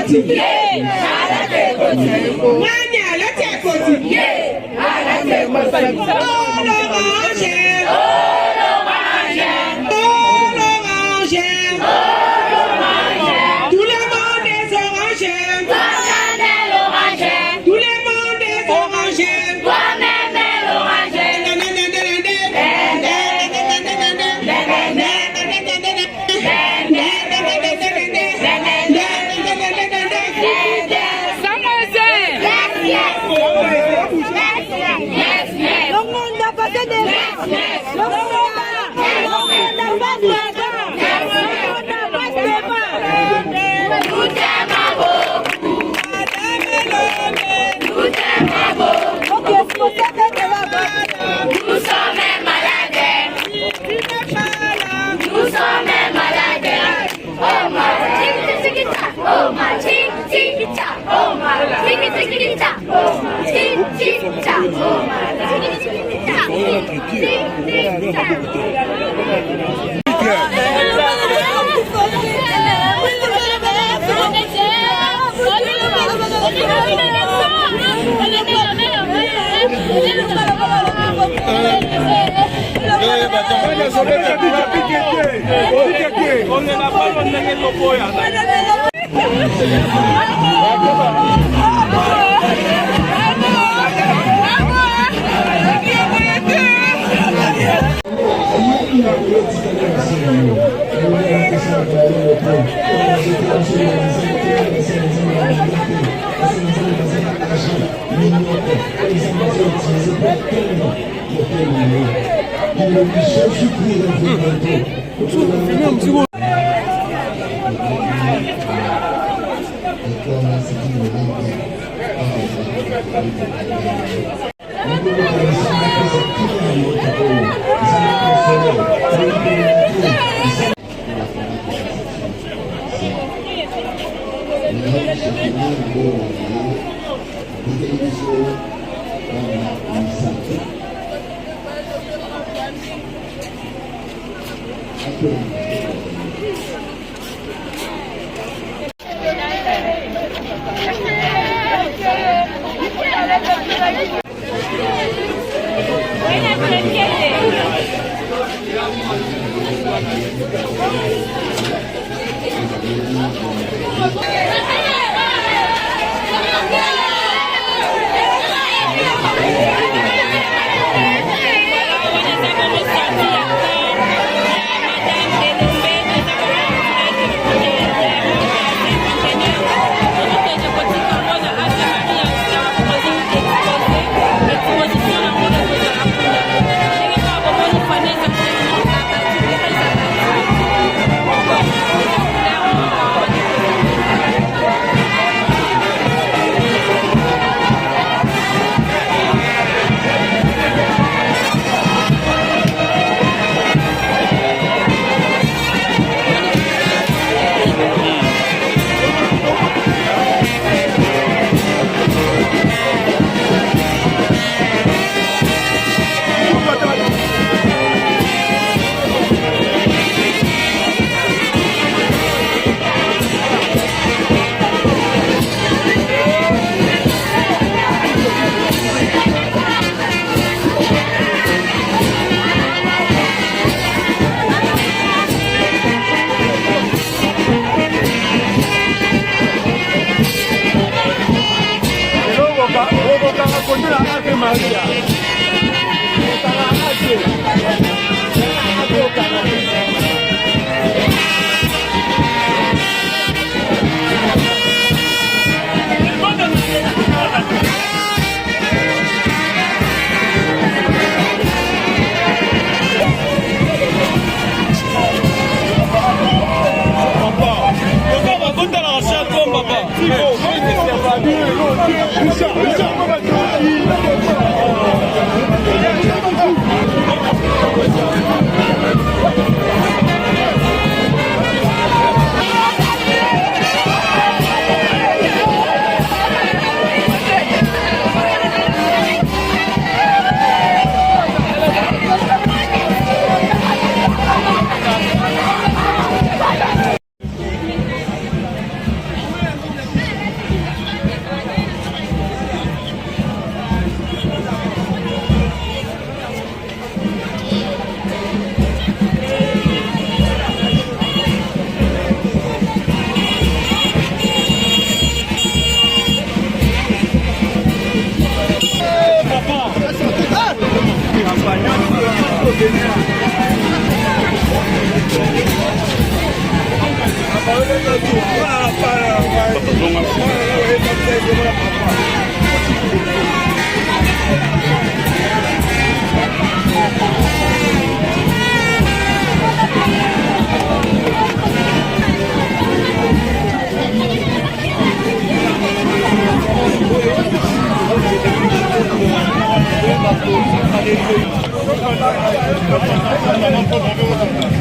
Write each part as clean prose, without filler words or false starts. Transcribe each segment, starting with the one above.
Koti. Mani Alate Koti.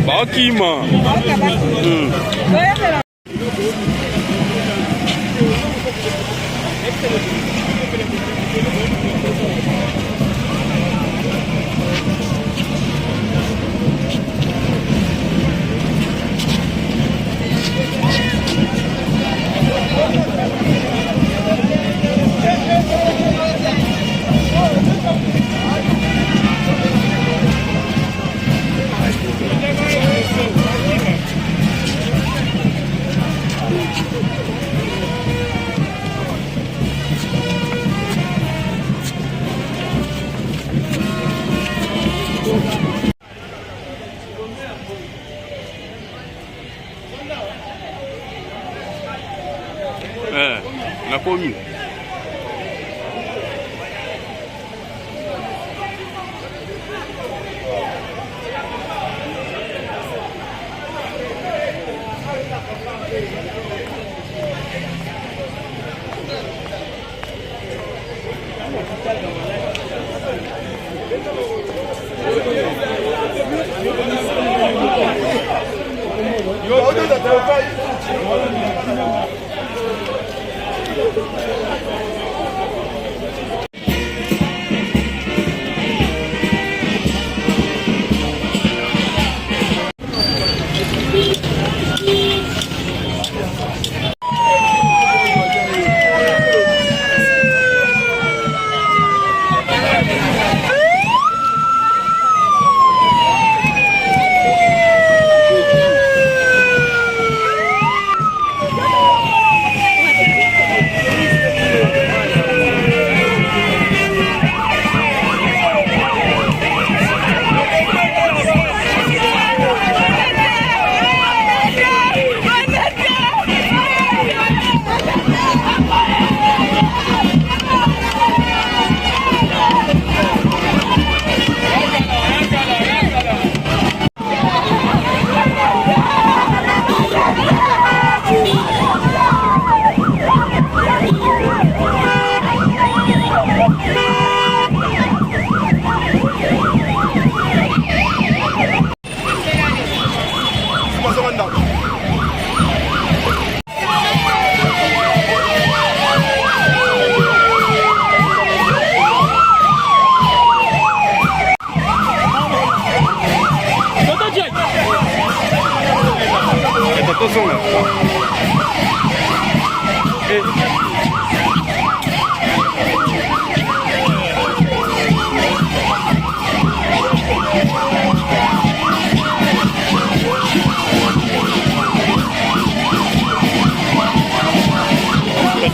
Bakima. La commune.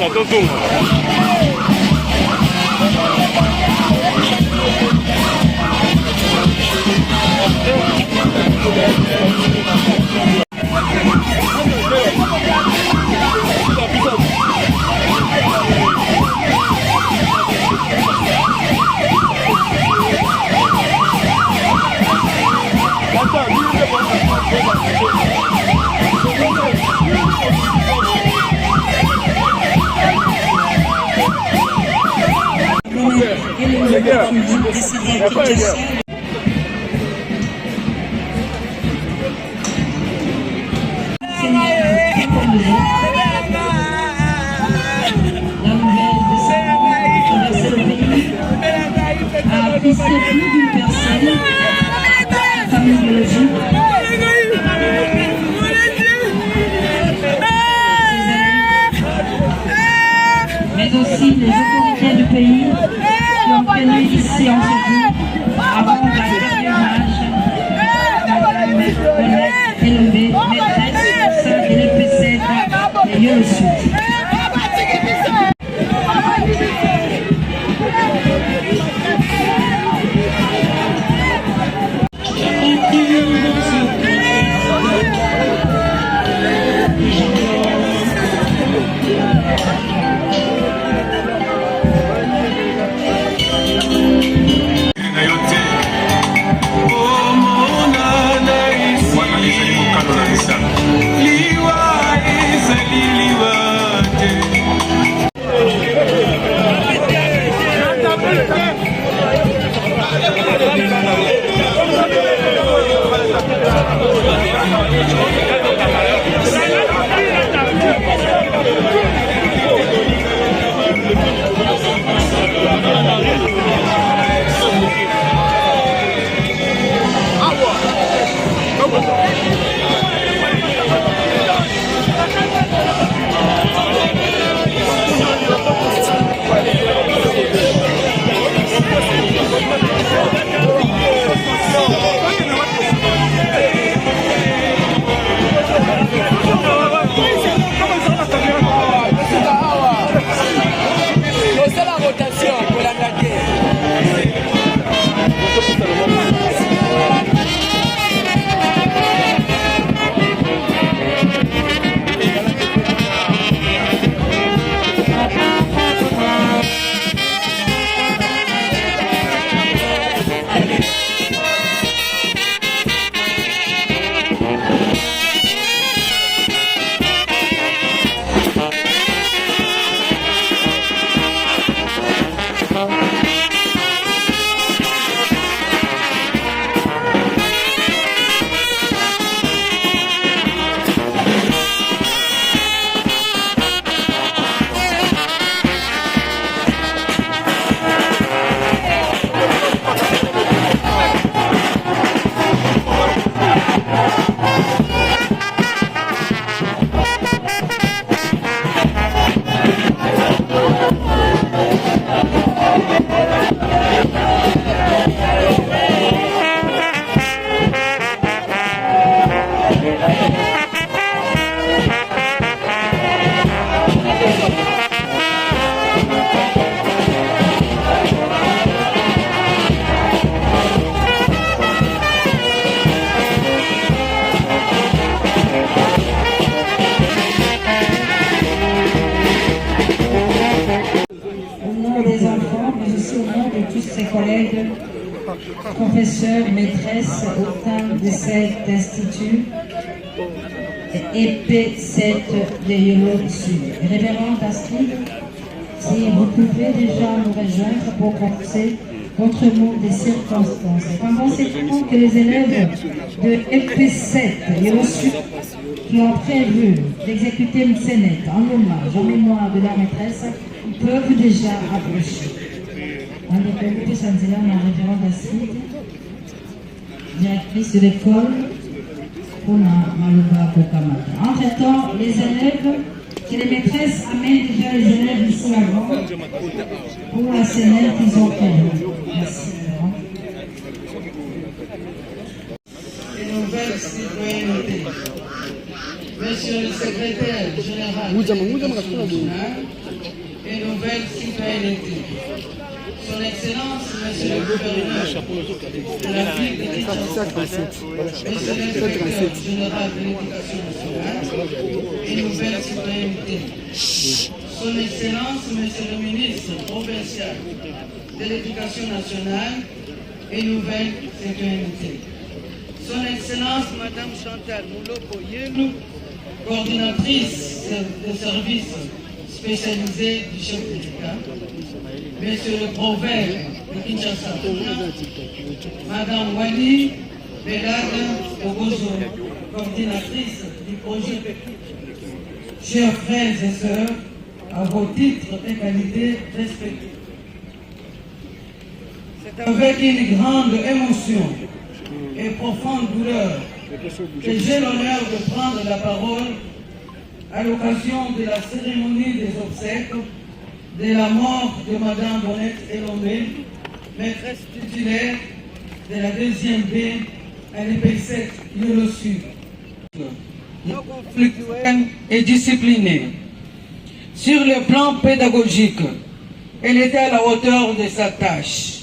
Attention. mais aussi les autorités du pays qui ont tenu ici en ce jour à rendre un dernier hommage à Madame Colette Elombe, maîtresse du sein de l'EPC de Lyon Sud. collègues, professeurs, maîtresses au sein de cet institut EP7 de Yolo Sud. Révérend Astrid, si vous pouvez déjà nous rejoindre pour commencer votre mot des circonstances. Pensez-vous que les élèves de EP7 Yolo Sud qui ont prévu d'exécuter une scénette en hommage, en mémoire de leur maîtresse, peuvent déjà approcher. On est invité Sanzila, la révérende Astrid, directrice de l'école pour la Malouba Kokamata. Entre-temps, les élèves et les maîtresses amènent déjà les élèves ici avant pour la scénette qu'ils ont prévue. Merci. Et nouvelle citoyenneté. Monsieur le secrétaire général de l'Éducation nationale et nouvelle citoyenneté. Son Excellence, Monsieur le gouverneur de la ville de Kinshasa, Monsieur le secrétaire général de l'Éducation nationale et nouvelle citoyenneté. Son Excellence, Monsieur le ministre provincial de l'Éducation nationale et nouvelle citoyenneté. Son Excellence, Madame Chantal Mouloko-Yelou, coordinatrice de services spécialisés du chef de l'État, Monsieur le Prophète de Kinshasa, Madame Wali Belade Ogozo, coordinatrice du projet. Chers frères et sœurs, à vos titres et qualités respectifs, c'est avec une grande émotion et profonde douleur que j'ai l'honneur de prendre la parole à l'occasion de la cérémonie des obsèques de la mort de Madame Bonnette Elombe, maîtresse titulaire de la 2e B à l'EP7 Yolo Sud. Non conflictuelle et disciplinée. Sur le plan pédagogique, elle était à la hauteur de sa tâche.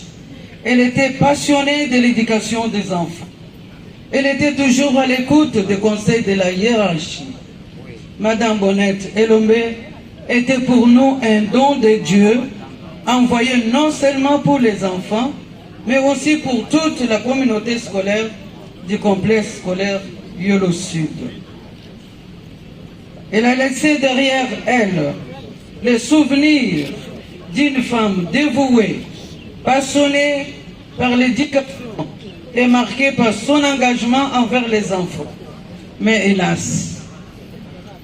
Elle était passionnée de l'éducation des enfants. Elle était toujours à l'écoute des conseils de la hiérarchie. Madame Bonnette Elombe était pour nous un don de Dieu, envoyé non seulement pour les enfants, mais aussi pour toute la communauté scolaire du complexe scolaire Yolo Sud. Elle a laissé derrière elle le souvenir d'une femme dévouée, passionnée par l'éducation et marquée par son engagement envers les enfants. Mais hélas,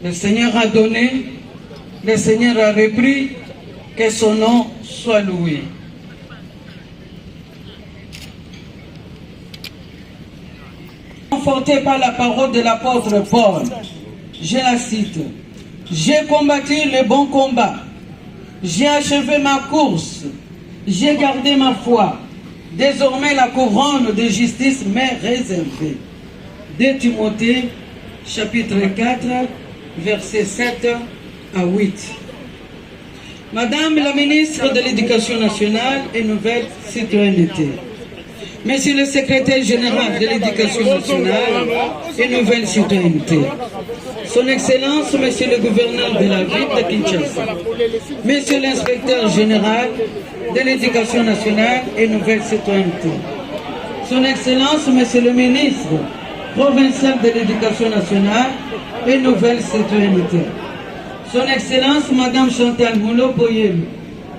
le Seigneur a donné, le Seigneur a repris, que son nom soit loué. Conforté par la parole de l'apôtre Paul, je la cite: « J'ai combattu le bon combat, j'ai achevé ma course, j'ai gardé ma foi. Désormais la couronne de justice m'est réservée. » 2 Timothée, chapitre 4, versets 7 à 8. Madame la ministre de l'Éducation nationale et nouvelle citoyenneté, Monsieur le secrétaire général de l'Éducation nationale et nouvelle citoyenneté, Son Excellence, Monsieur le gouverneur de la ville de Kinshasa, Monsieur l'inspecteur général de l'Éducation nationale et nouvelle citoyenneté, Son Excellence, Monsieur le ministre provincial de l'Éducation nationale et nouvelle citoyenneté, Son Excellence, Madame Chantal Mouloko-Yelou,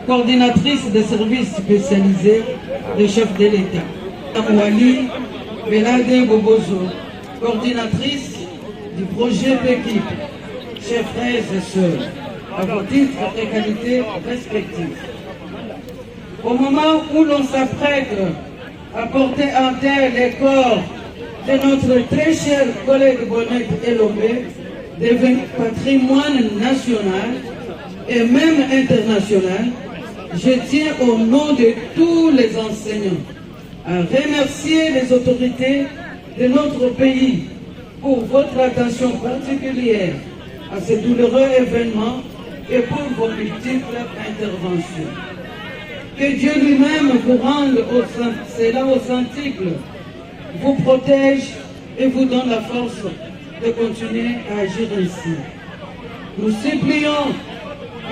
coordinatrice des services spécialisés du chef de l'État, Madame Wali Belade Bobozo, coordinatrice du projet PEKIP, chers frères et sœurs, à vos titres et qualités respectifs. Au moment où l'on s'apprête à porter en terre les corps de notre très cher collègue Bonnette Elombe, devenu patrimoine national et même international, je tiens au nom de tous les enseignants à remercier les autorités de notre pays pour votre attention particulière à ce douloureux événement et pour vos multiples interventions. Que Dieu lui-même vous rende cela au centuple, vous protège et vous donne la force de continuer à agir ainsi. Nous supplions,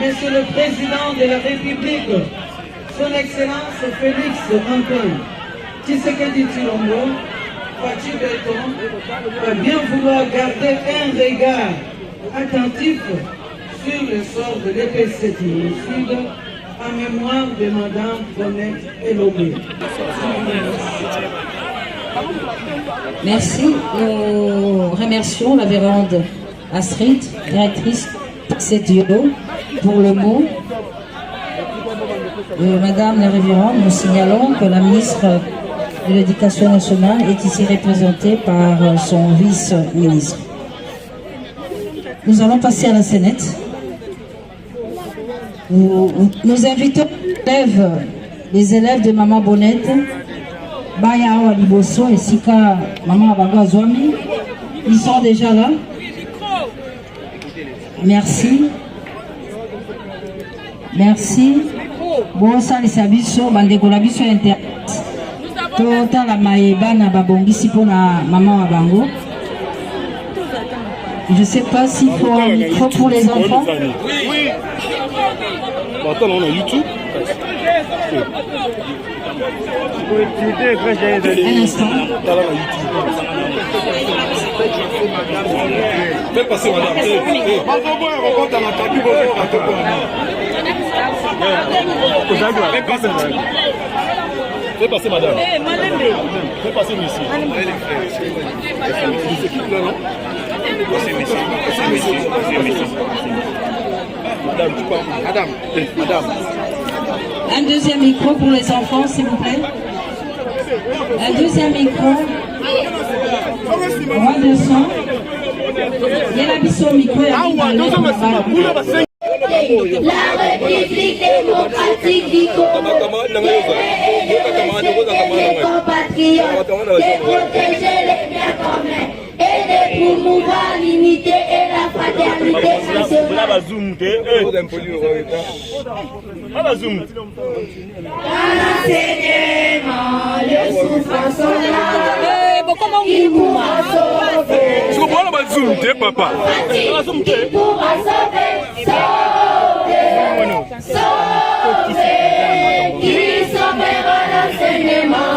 Monsieur le Président de la République, Son Excellence Félix Antoine Tshisekedi Tshilombo, Fachi Béton, va bien vouloir garder un regard attentif sur le sort de l'EPC du Sud en mémoire de Madame Bonnette Elobé. Merci. Nous remercions la Vérande Astrid, directrice CEDIO, pour le mot. Madame la Révérende, nous signalons que la ministre de l'Éducation nationale est ici représentée par son vice-ministre. Nous allons passer à la scénette. Nous invitons les élèves de Maman Bonnette, Baya Awa Liboso et Sika Maman Abago Azwami. Ils sont déjà là. Merci. Merci. Bon, ça les services sont bandeko la biso internet. Tota la maeba na babongisi pour la maman Abango. Je ne sais pas s'il faut un micro pour les enfants. Oui. Attends, on a YouTube. Un instant. Fais passer madame. Fais passer madame. Fais passer monsieur. Madame. Un deuxième micro pour les enfants, s'il vous plaît. Un deuxième micro. Moins de son. Il y a la biseau au micro. La République démocratique du Congo mes compatriotes, de protéger les biens communs et de promouvoir l'unité et la fraternité nationale. Dans l'enseignement, le souffrance sont là, qui pourra sauver, papa. qui pourra sauver, qui sauvera l'enseignement.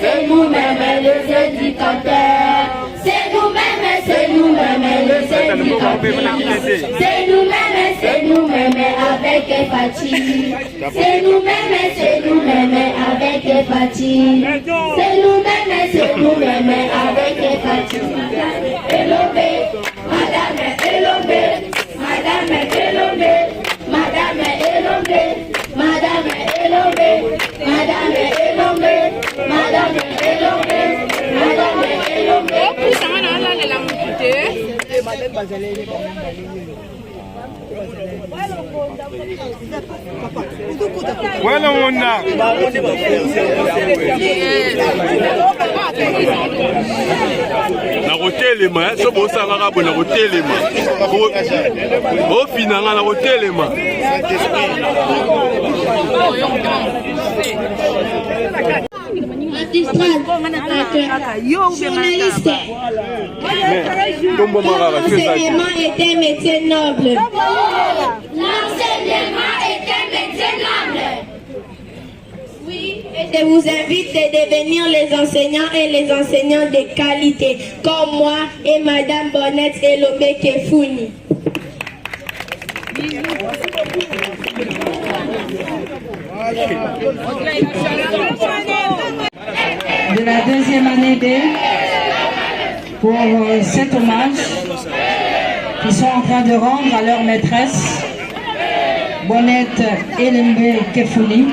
C'est nous-mêmes les éducateurs. C'est nous-mêmes les éducateurs. C'est nous-mêmes avec Fati. C'est nous-mêmes avec Fati. C'est nous-mêmes avec Fati. Madame Elombe, Madame Elombe, Madame Elombe, Madame Elombe, Madame Elombe, Madame Elombe, Madame Elombe. Voilà on a. Na rotelema, so bosanga ka bona rotelema. Bo finanga na rotelema. Journaliste. L'enseignement est un métier noble. L'enseignement est un métier noble. Oui, et je vous invite à devenir les enseignants et les enseignants de qualité, comme moi et Madame Bonnette Elobé Kefouni. De la deuxième année B pour cet hommage qu'ils sont en train de rendre à leur maîtresse Bonnette Elombe Kefouni,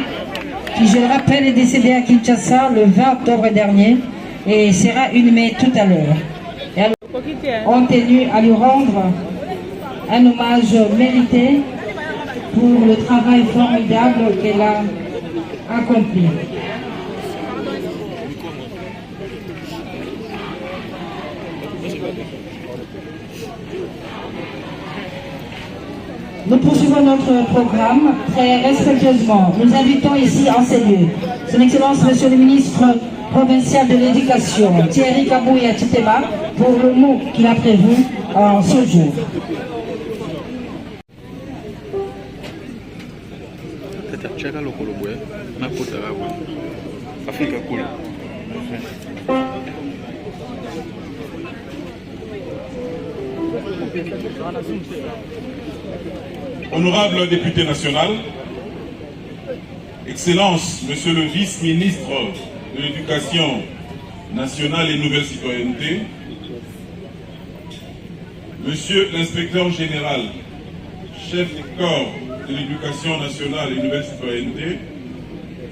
qui, je le rappelle, est décédée à Kinshasa le 20 octobre dernier et sera inhumée tout à l'heure. Et alors, ont tenu à lui rendre un hommage mérité pour le travail formidable qu'elle a accompli. Nous poursuivons notre programme très respectueusement. Nous invitons ici en ces lieux Son Excellence Monsieur le ministre provincial de l'Éducation, Thierry Kabouya Titema, pour le mot qu'il a prévu en ce jour. Chaka lokolo boye na kota la boye. Afrika cool. Honorable député national, Excellence, Monsieur le vice-ministre de l'Éducation nationale et nouvelle citoyenneté, Monsieur l'inspecteur général, chef du corps de l'Éducation nationale et nouvelle citoyenneté,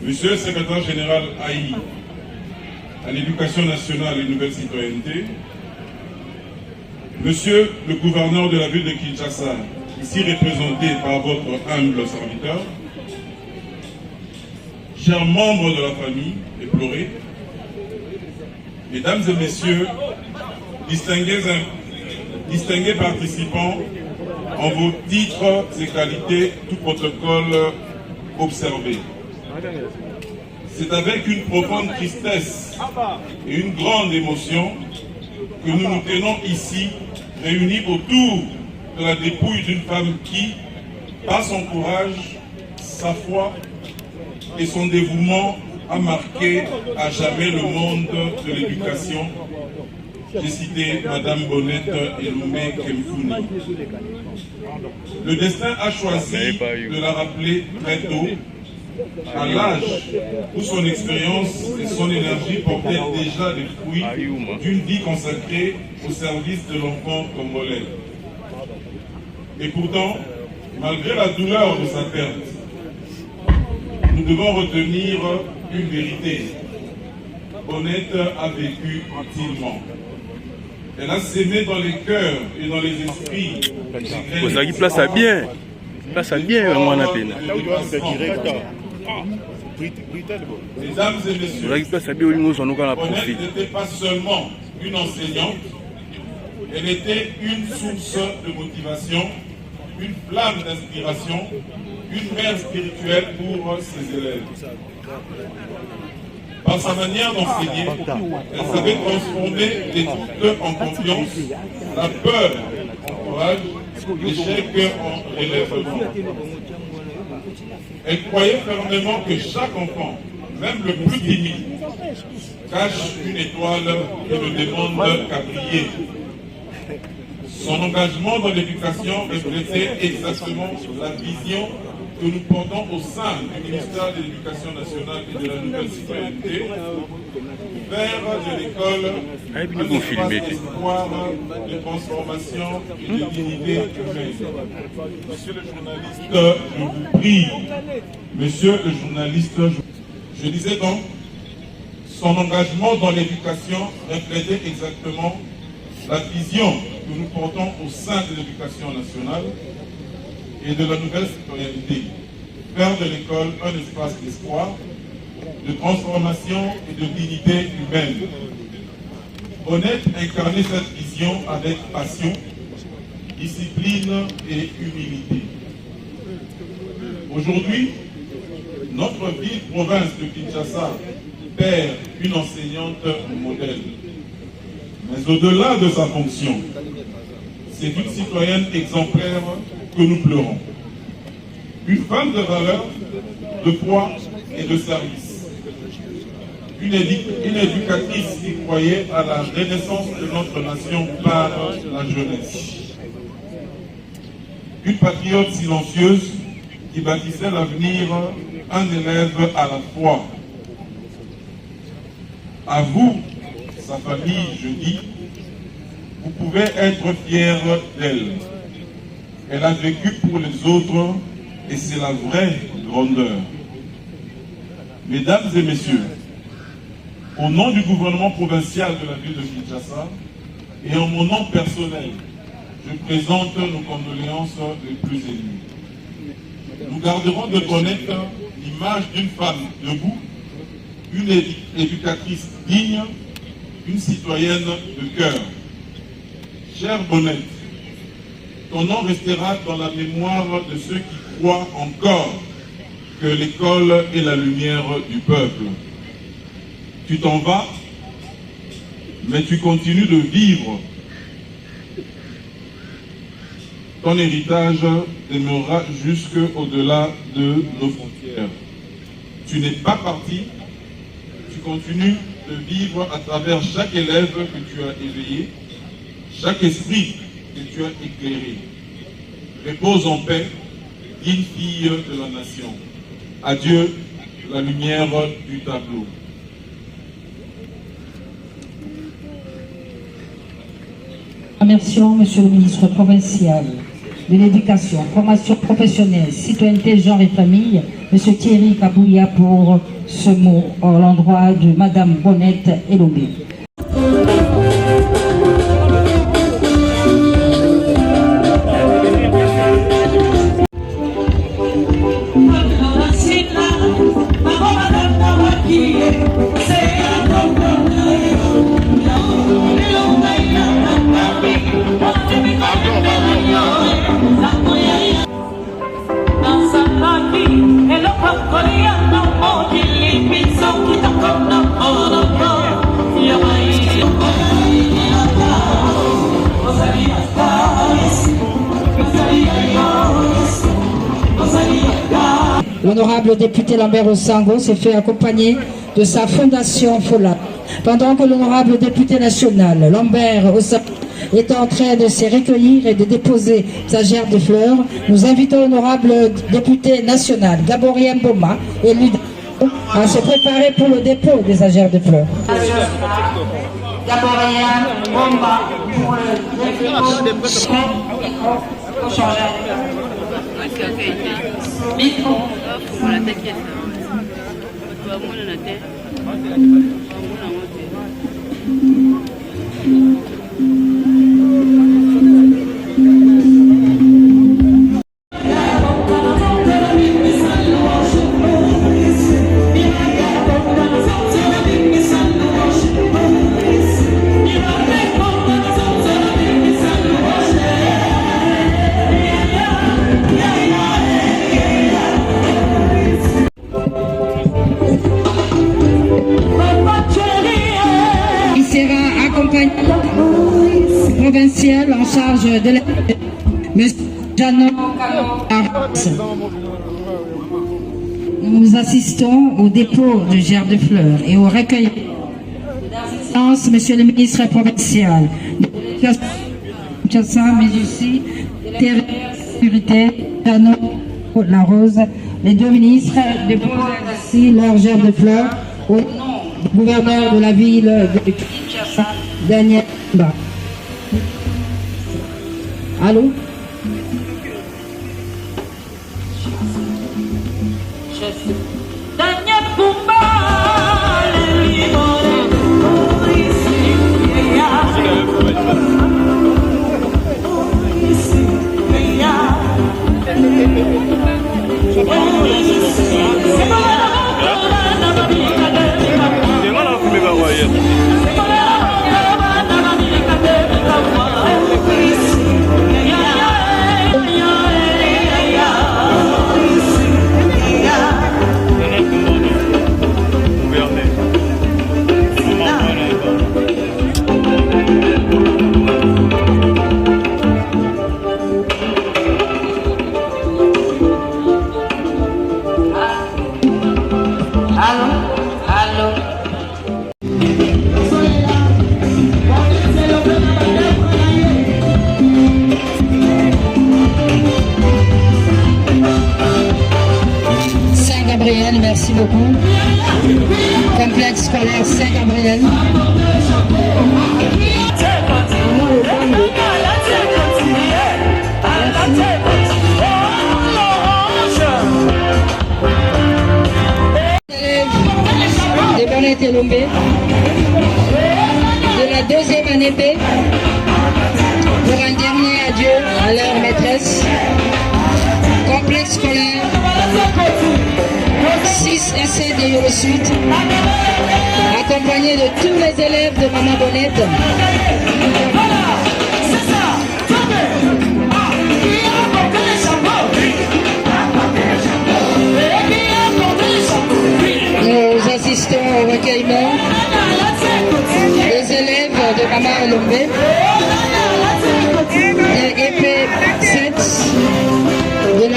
Monsieur le secrétaire général AI à l'Éducation nationale et nouvelle citoyenneté, Monsieur le gouverneur de la ville de Kinshasa, ici représenté par votre humble serviteur, chers membres de la famille éplorée, Mesdames et Messieurs, distingués participants, en vos titres et qualités, tout protocole observé. C'est avec une profonde tristesse et une grande émotion que nous nous tenons ici, réunis autour de la dépouille d'une femme qui, par son courage, sa foi et son dévouement, a marqué à jamais le monde de l'éducation. J'ai cité Madame Bonnette Elomé Kemfuni. Le destin a choisi de la rappeler très tôt, à l'âge où son expérience et son énergie portaient déjà les fruits d'une vie consacrée au service de l'enfant congolais. Et pourtant, malgré la douleur de sa perte, nous devons retenir une vérité. Bonnette a vécu utilement. Elle a sémé dans les cœurs et dans les esprits. Vous avez place à bien. Place à bien, moi, on a peine. Mesdames et messieurs, Bonnette n'était pas seulement une enseignante, elle était une source de motivation, une flamme d'inspiration, une mère spirituelle pour ses élèves. Par sa manière d'enseigner, elle savait transformer les doutes en confiance, la peur en courage, l'échec en relèvement. Elle croyait fermement que chaque enfant, même le plus timide, cache une étoile et ne demande qu'à briller. Son engagement dans l'éducation reflétait exactement la vision que nous portons au sein du ministère de l'Éducation nationale et de la nouvelle citoyenneté, faire de l'école un espace d'espoir, de transformation et de dignité humaine. Monsieur le journaliste, je vous prie, monsieur le journaliste, je disais donc, son engagement dans l'éducation reflétait exactement la vision que nous portons au sein de l'éducation nationale et de la nouvelle citoyenneté. Faire de l'école un espace d'espoir, de transformation et de dignité humaine. Bonnette incarnait cette vision avec passion, discipline et humilité. Aujourd'hui, notre ville-province de Kinshasa perd une enseignante modèle. Mais au-delà de sa fonction, c'est une citoyenne exemplaire que nous pleurons. Une femme de valeur, de foi et de service. Une éducatrice qui croyait à la renaissance de notre nation par la jeunesse. Une patriote silencieuse qui bâtissait l'avenir, un élève à la fois. À vous, sa famille, je dis, vous pouvez être fiers d'elle. Elle a vécu pour les autres et c'est la vraie grandeur. Mesdames et messieurs, au nom du gouvernement provincial de la ville de Kinshasa et en mon nom personnel, je présente nos condoléances les plus émues. Nous garderons de connaître l'image d'une femme debout, une éducatrice digne, une citoyenne de cœur. Chère Bonnette, ton nom restera dans la mémoire de ceux qui croient encore que l'école est la lumière du peuple. Tu t'en vas, mais tu continues de vivre. ton héritage demeurera jusqu'au-delà de nos frontières. Tu n'es pas parti, tu continues de vivre à travers chaque élève que tu as éveillé, chaque esprit que tu as éclairé. Repose en paix, digne fille de la nation. Adieu, la lumière du tableau. Remercions Monsieur le ministre provincial de l'Éducation, Formation professionnelle, Citoyenneté, Genre et Famille, Monsieur Thierry Kabouya pour ce mot à l'endroit de Madame Bonnette Elomé. L'honorable député Lambert Osango s'est fait accompagner de sa fondation FOLA. Pendant que l'honorable député national Lambert Osango est en train de se recueillir et de déposer sa gerbe de fleurs, nous invitons l'honorable député national Gaborien Boma et lui à se préparer pour le dépôt de sa gerbe de fleurs. Gaborien Boma pour le dépôt. Provincial en charge de la... Monsieur Jeannot Arras. Nous assistons au dépôt de gerbes de fleurs et au recueil d'assistance, Monsieur le ministre provincial de l'Éducation, mais aussi de la sécurité, Jeannot Larose. Les deux ministres déposent ainsi leurs gerbes de fleurs au nom du gouverneur de la ville de Kinshasa, Daniel Ba. Allô? Saint-Gabriel, merci beaucoup. Complexe scolaire Saint-Gabriel. Des Bonnettes Elomé de la deuxième année B pour un dernier adieu à leur maîtresse. Complexe scolaire 6 et 7 de Yolo Sud, accompagné de tous les élèves de Maman Bonnette. Nous assistons au recueillement des élèves de Maman Lombé, de EP 7.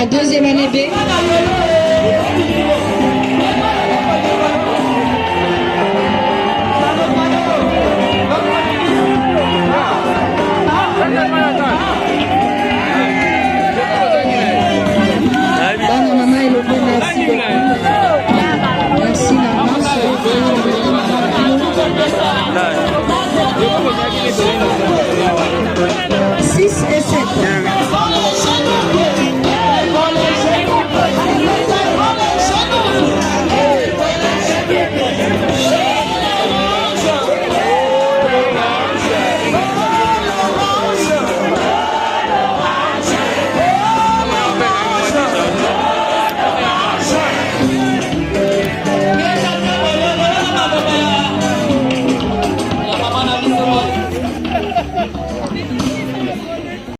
la deuxième année B.